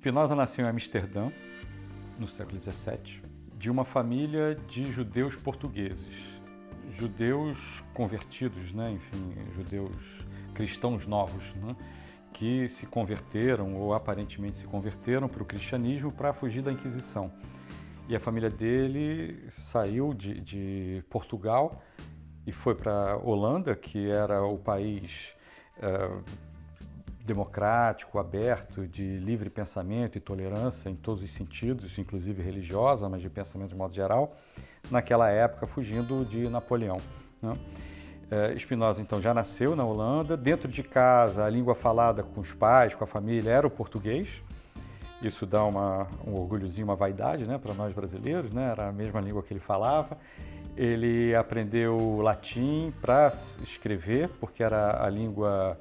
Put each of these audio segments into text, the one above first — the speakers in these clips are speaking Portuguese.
Spinoza nasceu em Amsterdã, no século XVII, de uma família de judeus portugueses. Judeus convertidos, né? Enfim, judeus cristãos novos, né? Que se converteram, ou aparentemente se converteram para o cristianismo para fugir da Inquisição. E a família dele saiu de Portugal e foi para a Holanda, que era o país democrático, aberto, de livre pensamento e tolerância em todos os sentidos, inclusive religiosa, mas de pensamento de modo geral, naquela época fugindo de Napoleão, né? Spinoza então já nasceu na Holanda. Dentro de casa, a língua falada com os pais, com a família, era o português. Isso dá um orgulhozinho, uma vaidade, né, para nós brasileiros, né? Era a mesma língua que ele falava. Ele aprendeu latim para escrever, porque era a língua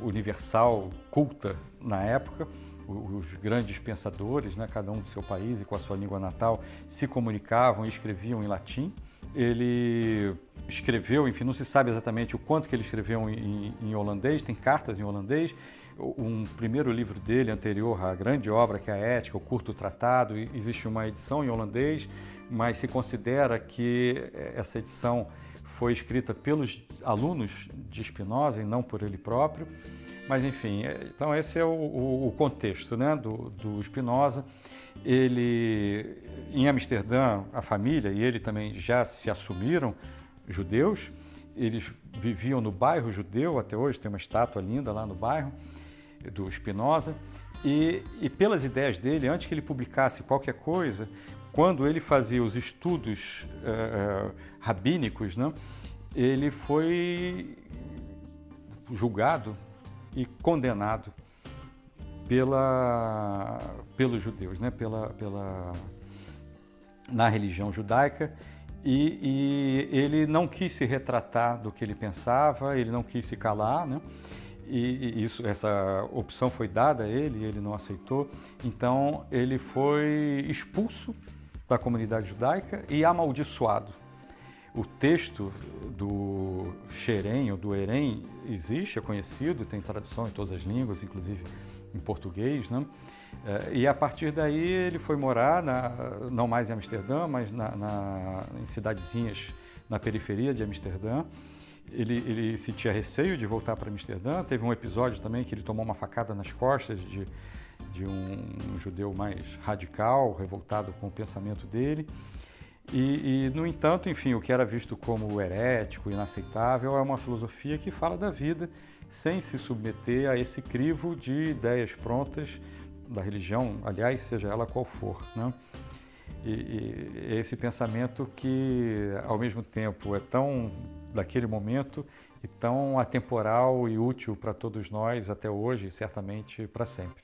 universal, culta na época. Os grandes pensadores, né, cada um do seu país e com a sua língua natal, se comunicavam e escreviam em latim. Ele escreveu, enfim, não se sabe exatamente o quanto que ele escreveu em holandês, tem cartas em holandês. Um primeiro livro dele, anterior à grande obra que é a Ética, o Curto Tratado, existe uma edição em holandês, mas se considera que essa edição foi escrita pelos alunos de Spinoza e não por ele próprio. Mas enfim, então esse é o contexto, né, do Spinoza. Ele, em Amsterdã, a família e ele também já se assumiram judeus. Eles viviam no bairro judeu, até hoje tem uma estátua linda lá no bairro do Spinoza. E pelas ideias dele, antes que ele publicasse qualquer coisa, quando ele fazia os estudos rabínicos, né, ele foi julgado e condenado pelos judeus, né, na religião judaica, e ele não quis se retratar do que ele pensava, ele não quis se calar, né? Essa opção foi dada a ele e ele não aceitou. Então ele foi expulso da comunidade judaica e amaldiçoado. O texto do Xerém ou do Herém existe, é conhecido, tem tradução em todas as línguas, inclusive em português, né? E a partir daí ele foi morar, não mais em Amsterdã, mas em cidadezinhas na periferia de Amsterdã. Ele sentia receio de voltar para Amsterdã. Teve um episódio também que ele tomou uma facada nas costas de um judeu mais radical, revoltado com o pensamento dele. No entanto, enfim, o que era visto como herético, inaceitável, é uma filosofia que fala da vida sem se submeter a esse crivo de ideias prontas da religião, aliás, seja ela qual for, né? E esse pensamento que, ao mesmo tempo, é tão daquele momento e tão atemporal e útil para todos nós até hoje e certamente para sempre.